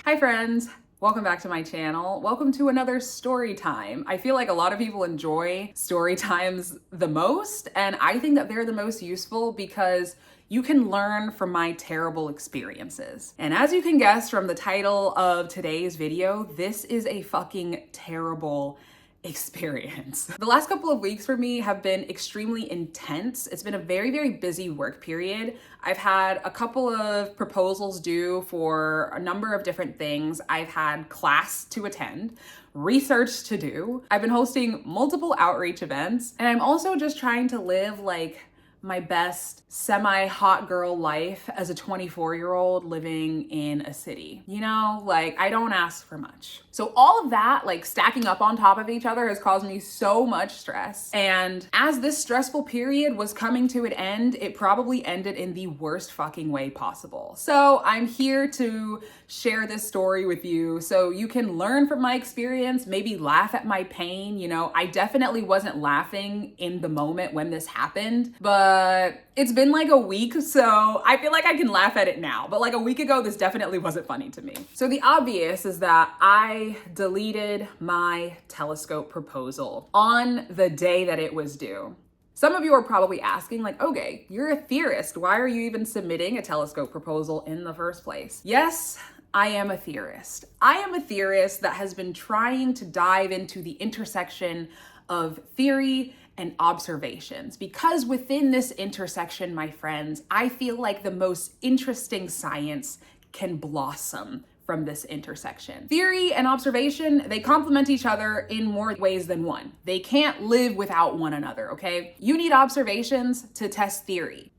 Hi friends, welcome back to my channel. Welcome to another story time. I feel like a lot of people enjoy story times the most, and I think that they're the most useful because you can learn from my terrible experiences. And as you can guess from the title of today's video, this is a fucking terrible experience. The last couple of weeks for me have been extremely intense. It's been a very, very busy work period. I've had a couple of proposals due for a number of different things. I've had class to attend, research to do. I've been hosting multiple outreach events, and I'm also just trying to live like my best semi-hot girl life as a 24-year-old living in a city. You know, like I don't ask for much. So all of that like stacking up on top of each other has caused me so much stress. And as this stressful period was coming to an end, it probably ended in the worst fucking way possible. So I'm here to share this story with you so you can learn from my experience, maybe laugh at my pain. You know, I definitely wasn't laughing in the moment when this happened, but it's been like a week, so I feel like I can laugh at it now. But like a week ago, this definitely wasn't funny to me. So the obvious is that I deleted my telescope proposal on the day that it was due. Some of you are probably asking like, okay, you're a theorist. Why are you even submitting a telescope proposal in the first place? Yes, I am a theorist. I am a theorist that has been trying to dive into the intersection of theory and observations, because within this intersection, my friends, I feel like the most interesting science can blossom from this intersection. Theory and observation, they complement each other in more ways than one. They can't live without one another, okay? You need observations to test theory.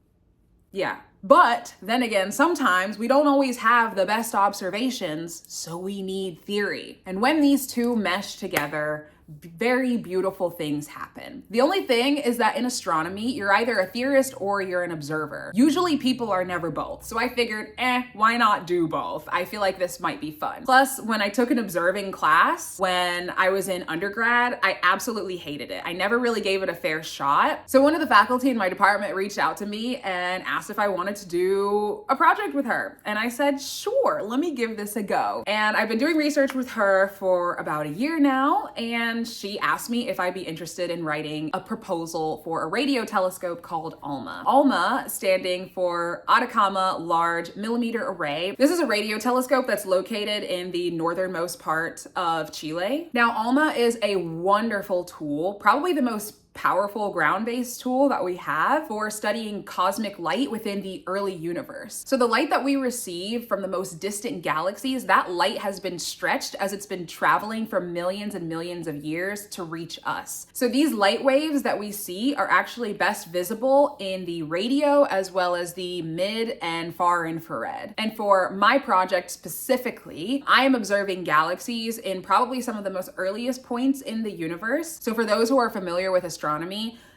Yeah. But then again, sometimes we don't always have the best observations, so we need theory. And when these two mesh together, very beautiful things happen. The only thing is that in astronomy, you're either a theorist or you're an observer. Usually people are never both. So I figured, why not do both? I feel like this might be fun. Plus, when I took an observing class when I was in undergrad, I absolutely hated it. I never really gave it a fair shot. So one of the faculty in my department reached out to me and asked if I wanted to do a project with her. And I said, sure, let me give this a go. And I've been doing research with her for about a year now, and she asked me if I'd be interested in writing a proposal for a radio telescope called ALMA. ALMA standing for Atacama Large Millimeter Array. This is a radio telescope that's located in the northernmost part of Chile. Now, ALMA is a wonderful tool, probably the most powerful ground-based tool that we have for studying cosmic light within the early universe. So the light that we receive from the most distant galaxies, that light has been stretched as it's been traveling for millions and millions of years to reach us. So these light waves that we see are actually best visible in the radio as well as the mid and far infrared. And for my project specifically, I am observing galaxies in probably some of the most earliest points in the universe. So for those who are familiar with astronomy,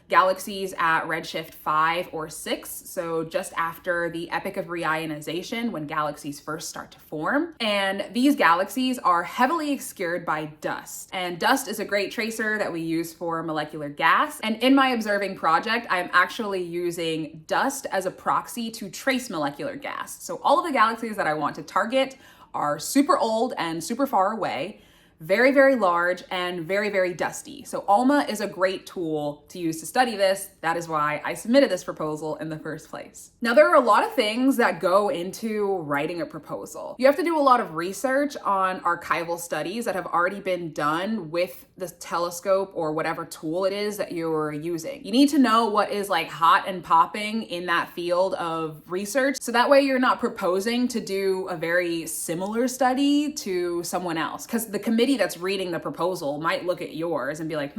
galaxies at redshift 5 or 6, so just after the epoch of reionization when galaxies first start to form. And these galaxies are heavily obscured by dust. And dust is a great tracer that we use for molecular gas. And in my observing project, I'm actually using dust as a proxy to trace molecular gas. So all of the galaxies that I want to target are super old and super far away, very, very large and very, very dusty. So ALMA is a great tool to use to study this. That is why I submitted this proposal in the first place. Now, there are a lot of things that go into writing a proposal. You have to do a lot of research on archival studies that have already been done with the telescope or whatever tool it is that you're using. You need to know what is like hot and popping in that field of research. So that way you're not proposing to do a very similar study to someone else, because the committee that's reading the proposal might look at yours and be like,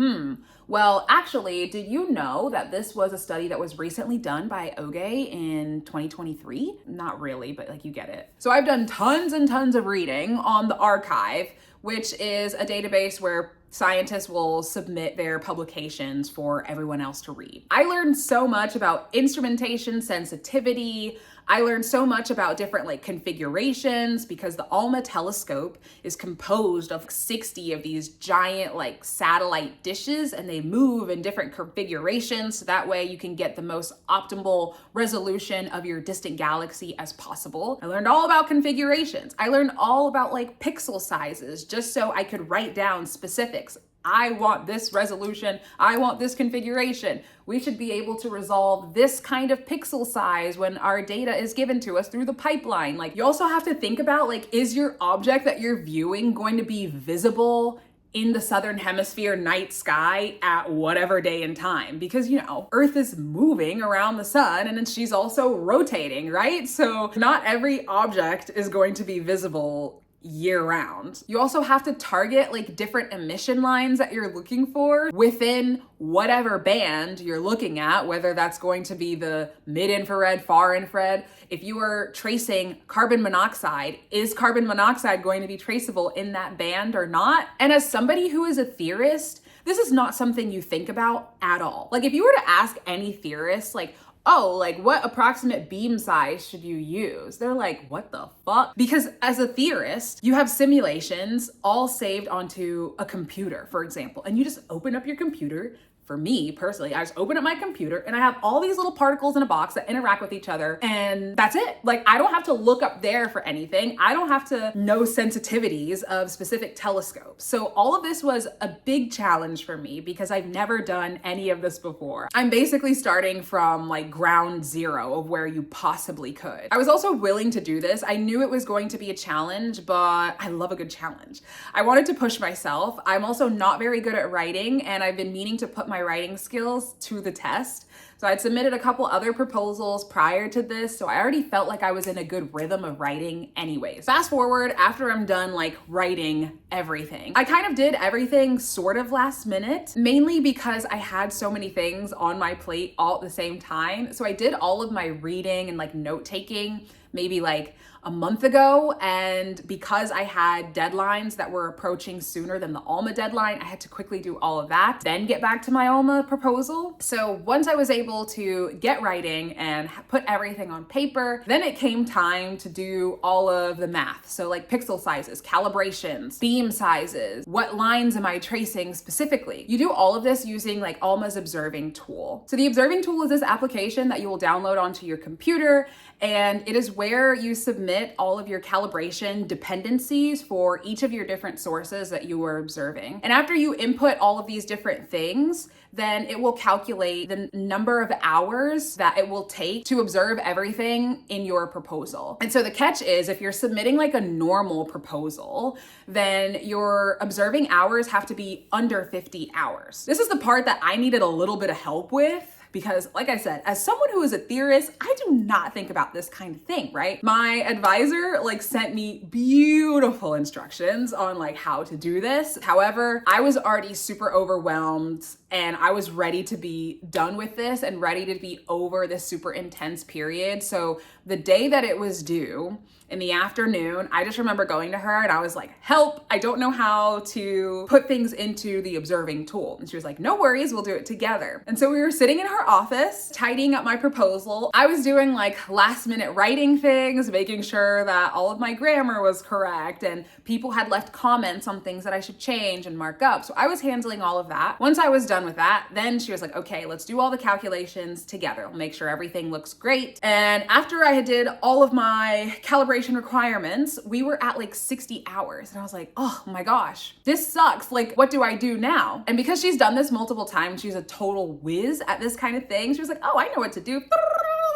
well, actually, did you know that this was a study that was recently done by Oge in 2023? Not really, but like you get it. So I've done tons and tons of reading on the archive, which is a database where scientists will submit their publications for everyone else to read. I learned so much about instrumentation sensitivity, I learned so much about different like configurations because the ALMA telescope is composed of 60 of these giant like satellite dishes, and they move in different configurations. So that way you can get the most optimal resolution of your distant galaxy as possible. I learned all about configurations. I learned all about like pixel sizes just so I could write down specifics. I want this resolution. I want this configuration. We should be able to resolve this kind of pixel size when our data is given to us through the pipeline. Like, you also have to think about, like, is your object that you're viewing going to be visible in the southern hemisphere night sky at whatever day and time? Because, you know, Earth is moving around the sun and then she's also rotating, right? So not every object is going to be visible year round. You also have to target like different emission lines that you're looking for within whatever band you're looking at, whether that's going to be the mid-infrared, far infrared. If you are tracing carbon monoxide, is carbon monoxide going to be traceable in that band or not? And as somebody who is a theorist, this is not something you think about at all. Like, if you were to ask any theorist, like, oh, like, what approximate beam size should you use? They're like, what the fuck? Because as a theorist, you have simulations all saved onto a computer, for example, and you just open up your computer. For me personally, I just open up my computer and I have all these little particles in a box that interact with each other, and that's it. Like, I don't have to look up there for anything. I don't have to know sensitivities of specific telescopes. So all of this was a big challenge for me because I've never done any of this before. I'm basically starting from like ground zero of where you possibly could. I was also willing to do this. I knew it was going to be a challenge, but I love a good challenge. I wanted to push myself. I'm also not very good at writing, and I've been meaning to put my writing skills to the test. So I'd submitted a couple other proposals prior to this, so I already felt like I was in a good rhythm of writing anyways. Fast forward, after I'm done like writing everything, I kind of did everything sort of last minute, mainly because I had so many things on my plate all at the same time. So I did all of my reading and like note taking maybe like a month ago, and because I had deadlines that were approaching sooner than the ALMA deadline, I had to quickly do all of that, then get back to my ALMA proposal. So once I was able to get writing and put everything on paper, then it came time to do all of the math. So like pixel sizes, calibrations, beam sizes, what lines am I tracing specifically? You do all of this using like ALMA's observing tool. So the observing tool is this application that you will download onto your computer, and it is where you submit all of your calibration dependencies for each of your different sources that you are observing. And after you input all of these different things, then it will calculate the number of hours that it will take to observe everything in your proposal. And so the catch is, if you're submitting like a normal proposal, then your observing hours have to be under 50 hours. This is the part that I needed a little bit of help with, because like I said, as someone who is a theorist, I do not think about this kind of thing, right? My advisor like sent me beautiful instructions on like how to do this. However, I was already super overwhelmed and I was ready to be done with this and ready to be over this super intense period. So the day that it was due, in the afternoon, I just remember going to her and I was like, help, I don't know how to put things into the observing tool. And she was like, no worries, we'll do it together. And so we were sitting in her office, tidying up my proposal. I was doing like last minute writing things, making sure that all of my grammar was correct, and people had left comments on things that I should change and mark up. So I was handling all of that. Once I was done with that, then she was like, okay, let's do all the calculations together. We'll make sure everything looks great. And after I had did all of my calibration requirements, we were at like 60 hours. And I was like, oh my gosh, this sucks. Like, what do I do now? And because she's done this multiple times, she's a total whiz at this kind of thing. She was like, oh, I know what to do.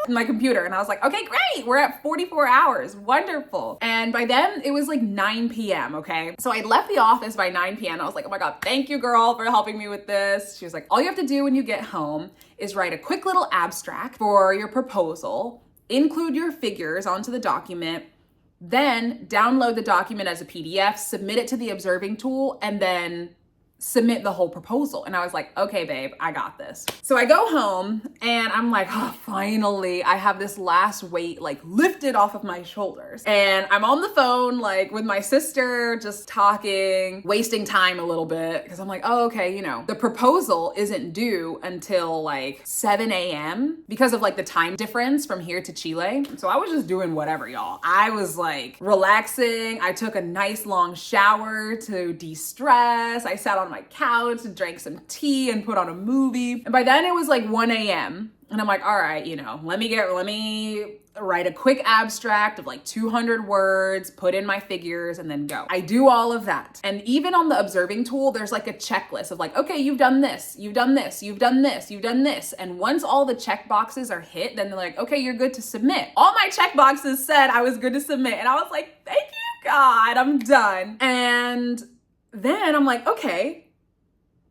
In my computer. And I was like, okay, great. We're at 44 hours. Wonderful. And by then it was like 9 p.m. Okay. So I left the office by 9 p.m. I was like, oh my God, thank you, girl, for helping me with this. She was like, all you have to do when you get home is write a quick little abstract for your proposal, include your figures onto the document, then download the document as a PDF, submit it to the observing tool, and then submit the whole proposal. And I was like, okay, babe, I got this. So I go home and I'm like, oh, finally, I have this last weight like lifted off of my shoulders. And I'm on the phone like with my sister, just talking, wasting time a little bit because I'm like, oh, okay, you know, the proposal isn't due until like 7 a.m. because of like the time difference from here to Chile. So I was just doing whatever, y'all. I was like relaxing. I took a nice long shower to de-stress. I sat on my couch and drank some tea and put on a movie. And by then it was like 1 a.m. And I'm like, all right, you know, let me write a quick abstract of like 200 words, put in my figures, and then go. I do all of that. And even on the observing tool, there's like a checklist of like, okay, you've done this, you've done this, you've done this, you've done this. And once all the check boxes are hit, then they're like, okay, you're good to submit. All my check boxes said I was good to submit. And I was like, thank you, God, I'm done. And then I'm like, okay,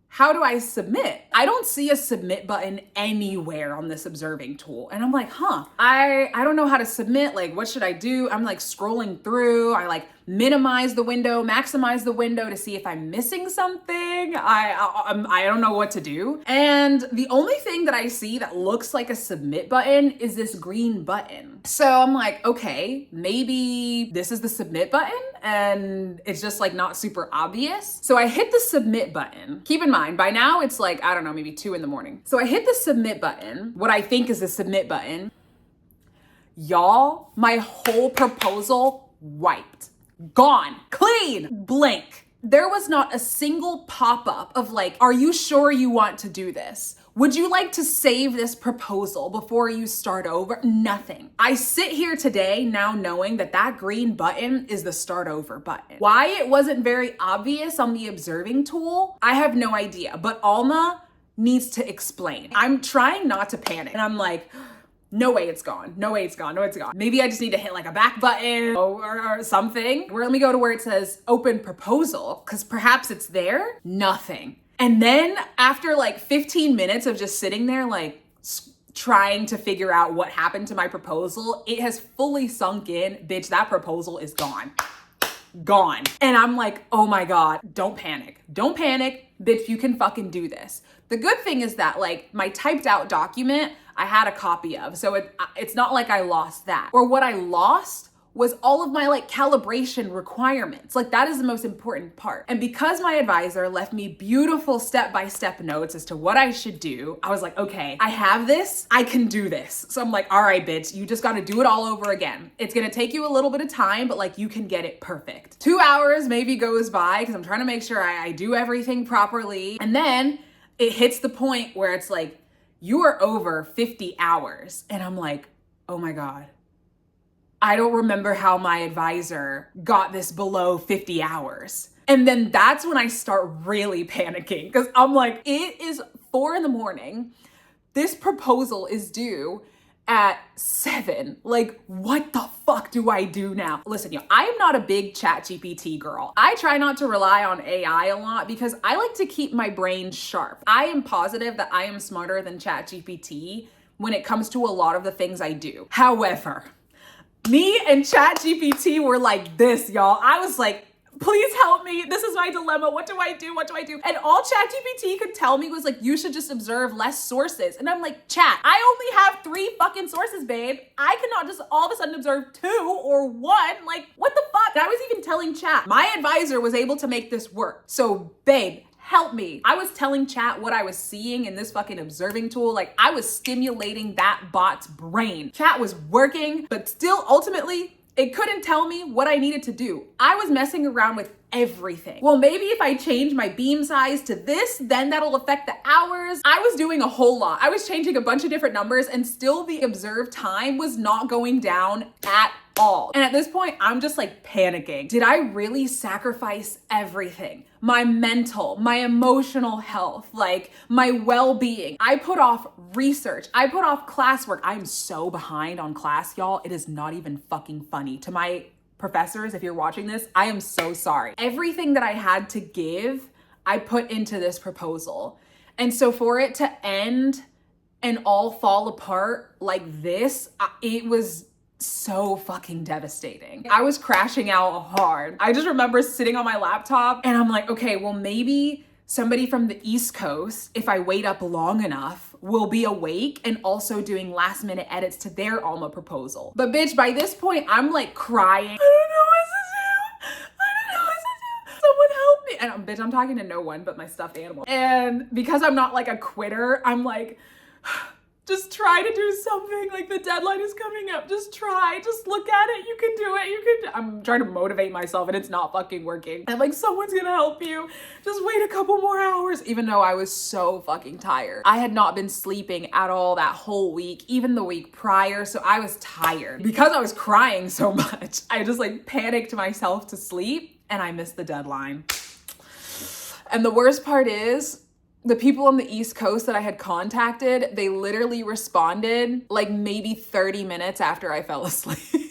how do I submit? I don't see a submit button anywhere on this observing tool. And I'm like, I don't know how to submit. Like, what should I do? I'm like scrolling through. I like minimize the window, maximize the window to see if I'm missing something. I don't know what to do. And the only thing that I see that looks like a submit button is this green button. So I'm like, okay, maybe this is the submit button and it's just like not super obvious. So I hit the submit button. Keep in mind, by now it's like, I don't know, maybe 2 a.m. So I hit the submit button, what I think is the submit button. Y'all, my whole proposal wiped. Gone, clean, blank. There was not a single pop-up of like, are you sure you want to do this? Would you like to save this proposal before you start over? Nothing. I sit here today now knowing that that green button is the start over button. Why it wasn't very obvious on the observing tool, I have no idea, but ALMA needs to explain. I'm trying not to panic and I'm like, no way it's gone. No way it's gone. No, it's gone. Maybe I just need to hit like a back button or something. Let me go to where it says open proposal because perhaps it's there. Nothing. And then after like 15 minutes of just sitting there, like trying to figure out what happened to my proposal, it has fully sunk in. Bitch, that proposal is gone. Gone. And I'm like, oh my God, don't panic. Don't panic. Bitch, you can fucking do this. The good thing is that like my typed out document, I had a copy of. So it's not like I lost that. Or what I lost was all of my like calibration requirements. Like that is the most important part. And because my advisor left me beautiful step-by-step notes as to what I should do, I was like, okay, I have this, I can do this. So I'm like, all right, bitch, you just gotta do it all over again. It's gonna take you a little bit of time, but like you can get it perfect. 2 hours maybe goes by because I'm trying to make sure I do everything properly. And then it hits the point where it's like, you are over 50 hours. And I'm like, oh my God. I don't remember how my advisor got this below 50 hours. And then that's when I start really panicking because I'm like, it is 4 a.m. This proposal is due at 7. Like, what the fuck do I do now? Listen, yo, I am not a big ChatGPT girl. I try not to rely on AI a lot because I like to keep my brain sharp. I am positive that I am smarter than ChatGPT when it comes to a lot of the things I do. However, me and ChatGPT were like this, y'all. I was like, please help me. This is my dilemma. What do I do? What do I do? And all ChatGPT could tell me was like, you should just observe less sources. And I'm like, chat, I only have 3 fucking sources, babe. I cannot just all of a sudden observe 2 or 1. Like, what the fuck? And I was even telling chat, my advisor was able to make this work. So babe, help me. I was telling chat what I was seeing in this fucking observing tool. Like I was stimulating that bot's brain. Chat was working, but still ultimately it couldn't tell me what I needed to do. I was messing around with everything. Well, maybe if I change my beam size to this, then that'll affect the hours. I was doing a whole lot. I was changing a bunch of different numbers and still the observed time was not going down at all. And at this point, I'm just like panicking. Did I really sacrifice everything? My mental, my emotional health, like my well-being. I put off research. I put off classwork. I'm so behind on class, y'all. It is not even fucking funny. To my professors, if you're watching this, I am so sorry. Everything that I had to give, I put into this proposal. And so for it to end and all fall apart like this, it was so fucking devastating. I was crashing out hard. I just remember sitting on my laptop and I'm like, okay, well maybe somebody from the East Coast, if I wait up long enough, will be awake and also doing last minute edits to their ALMA proposal. But bitch, by this point, I'm like crying. I don't know what to do. I don't know what to do. Someone help me. And bitch, I'm talking to no one but my stuffed animal. And because I'm not like a quitter, I'm like, just try to do something. Like, the deadline is coming up. Just try. Just look at it. You can do it. You can. I'm trying to motivate myself and it's not fucking working. I'm like, someone's gonna help you. Just wait a couple more hours. Even though I was so fucking tired. I had not been sleeping at all that whole week, even the week prior. So I was tired. Because I was crying so much, I just like panicked myself to sleep and I missed the deadline. And the worst part is, the people on the East Coast that I had contacted, they literally responded like maybe 30 minutes after I fell asleep.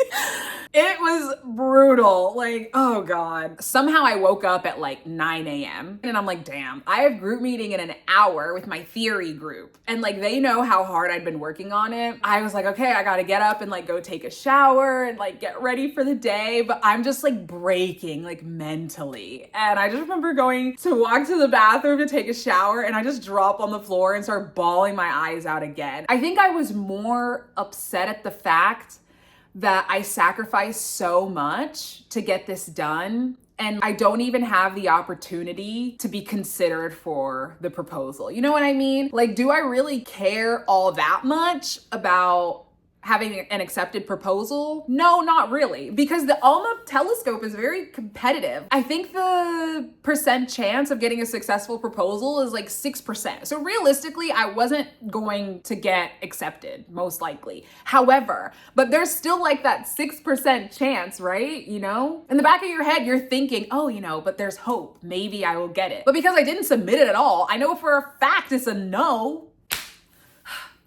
It was brutal. Like, oh God. Somehow I woke up at like 9 a.m. and I'm like, damn, I have group meeting in an hour with my theory group. And like, they know how hard I'd been working on it. I was like, okay, I gotta get up and like go take a shower and like get ready for the day. But I'm just like breaking like mentally. And I just remember going to walk to the bathroom to take a shower and I just drop on the floor and start bawling my eyes out again. I think I was more upset at the fact that I sacrificed so much to get this done. And I don't even have the opportunity to be considered for the proposal. You know what I mean? Like, do I really care all that much about having an accepted proposal? No, not really, because the ALMA telescope is very competitive. I think the percent chance of getting a successful proposal is like 6%. So realistically, I wasn't going to get accepted, most likely. However, but there's still like that 6% chance, right? You know, in the back of your head, you're thinking, oh, you know, but there's hope. Maybe I will get it. But because I didn't submit it at all, I know for a fact it's a no.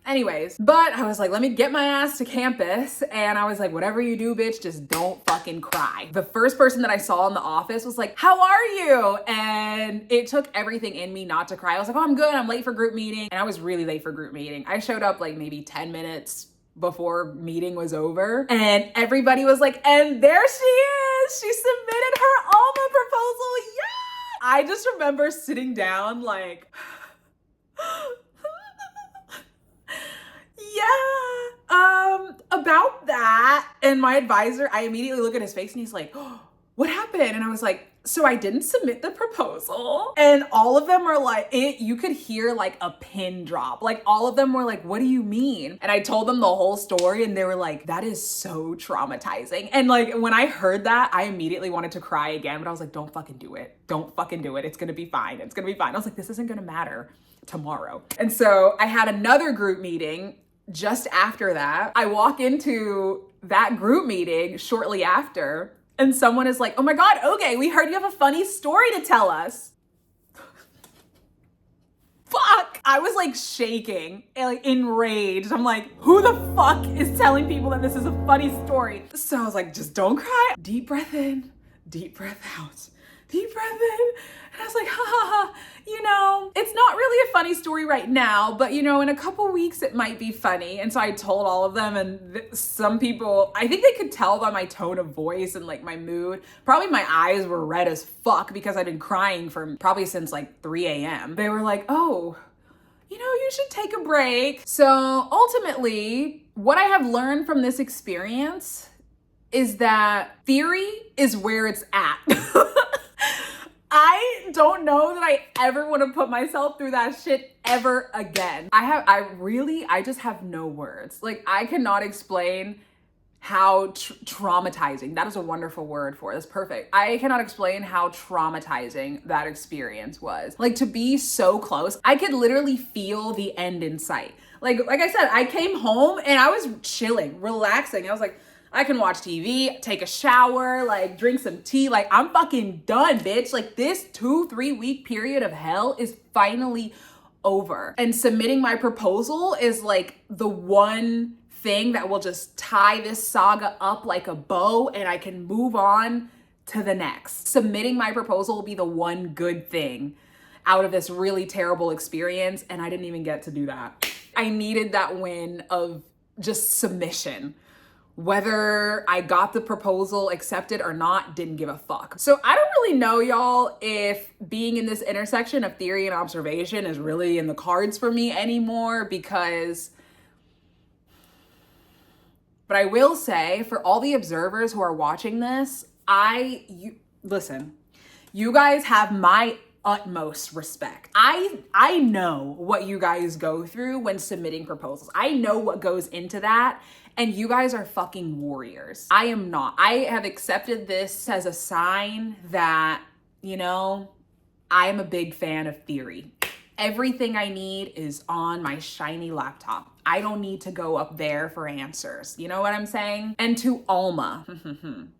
Anyways, but I was like, let me get my ass to campus. And I was like, whatever you do, bitch, just don't fucking cry. The first person that I saw in the office was like, how are you? And it took everything in me not to cry. I was like, oh, I'm good. I'm late for group meeting. And I was really late for group meeting. I showed up like maybe 10 minutes before meeting was over. And everybody was like, and there she is. She submitted her ALMA proposal. Yeah. I just remember sitting down like, yeah, about that. And my advisor, I immediately look at his face and he's like, oh, what happened? And I was like, so I didn't submit the proposal. And all of them are like, you could hear like a pin drop. Like all of them were like, what do you mean? And I told them the whole story and they were like, that is so traumatizing. And like, when I heard that, I immediately wanted to cry again, but I was like, don't fucking do it. Don't fucking do it. It's gonna be fine. It's gonna be fine. I was like, this isn't gonna matter tomorrow. And so I had another group meeting just after that. I walk into that group meeting shortly after and someone is like, oh my God, okay, we heard you have a funny story to tell us. Fuck. I was like shaking, like enraged. I'm like, who the fuck is telling people that this is a funny story? So I was like, just don't cry. Deep breath in, deep breath out. Deep breath in. And I was like, ha ha ha, you know, it's not really a funny story right now, but you know, in a couple weeks it might be funny. And so I told all of them and some people, I think they could tell by my tone of voice and like my mood. Probably my eyes were red as fuck because I'd been crying for probably since like 3 a.m. They were like, oh, you know, you should take a break. So ultimately, what I have learned from this experience is that theory is where it's at. I don't know that I ever want to put myself through that shit ever again. I just have no words. Like, I cannot explain how traumatizing, that is a wonderful word for it. That's perfect. I cannot explain how traumatizing that experience was. Like, to be so close, I could literally feel the end in sight. Like I said, I came home and I was chilling, relaxing. I was like, I can watch TV, take a shower, like drink some tea. Like, I'm fucking done, bitch. Like, this 2-3 week period of hell is finally over. And submitting my proposal is like the one thing that will just tie this saga up like a bow and I can move on to the next. Submitting my proposal will be the one good thing out of this really terrible experience. And I didn't even get to do that. I needed that win of just submission. Whether I got the proposal accepted or not, didn't give a fuck. So I don't really know, y'all, if being in this intersection of theory and observation is really in the cards for me anymore, because, but I will say, for all the observers who are watching this, listen, you guys have my utmost respect. I know what you guys go through when submitting proposals. I know what goes into that, and you guys are fucking warriors. I am not. I have accepted this as a sign that, you know, I am a big fan of theory. Everything I need is on my shiny laptop. I don't need to go up there for answers. You know what I'm saying? And to ALMA,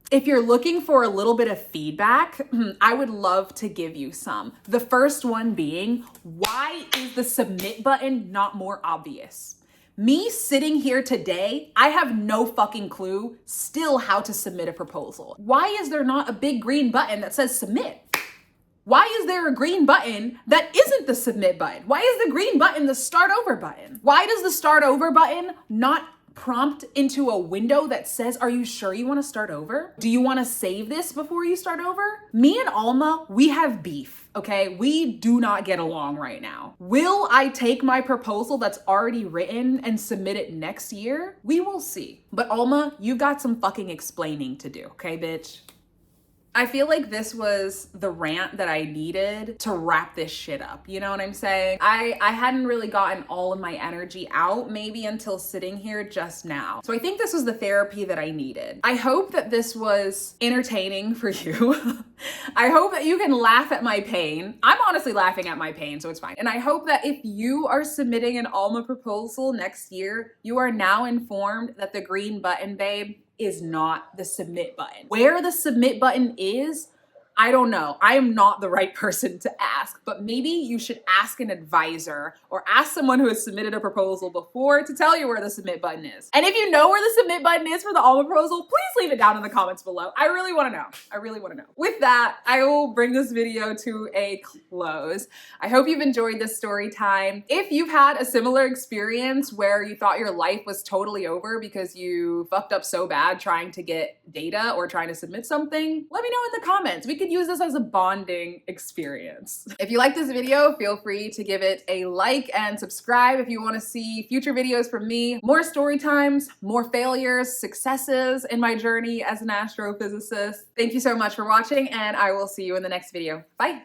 if you're looking for a little bit of feedback, I would love to give you some. The first one being, why is the submit button not more obvious? Me sitting here today, I have no fucking clue still how to submit a proposal. Why is there not a big green button that says submit? Why is there a green button that isn't the submit button? Why is the green button the start over button? Why does the start over button not prompt into a window that says, are you sure you want to start over? Do you want to save this before you start over? Me and ALMA, we have beef, okay? We do not get along right now. Will I take my proposal that's already written and submit it next year? We will see. But ALMA, you've got some fucking explaining to do, okay, bitch? I feel like this was the rant that I needed to wrap this shit up. You know what I'm saying? I hadn't really gotten all of my energy out maybe until sitting here just now. So I think this was the therapy that I needed. I hope that this was entertaining for you. I hope that you can laugh at my pain. I'm honestly laughing at my pain, so it's fine. And I hope that if you are submitting an ALMA proposal next year, you are now informed that the green button, babe, is not the submit button. Where the submit button is, I don't know. I am not the right person to ask, but maybe you should ask an advisor or ask someone who has submitted a proposal before to tell you where the submit button is. And if you know where the submit button is for the ALMA proposal, please leave it down in the comments below. I really wanna know. I really wanna know. With that, I will bring this video to a close. I hope you've enjoyed this story time. If you've had a similar experience where you thought your life was totally over because you fucked up so bad trying to get data or trying to submit something, let me know in the comments. We could use this as a bonding experience. If you like this video, feel free to give it a like and subscribe if you want to see future videos from me, more story times, more failures, successes in my journey as an astrophysicist. Thank you so much for watching, and I will see you in the next video. Bye.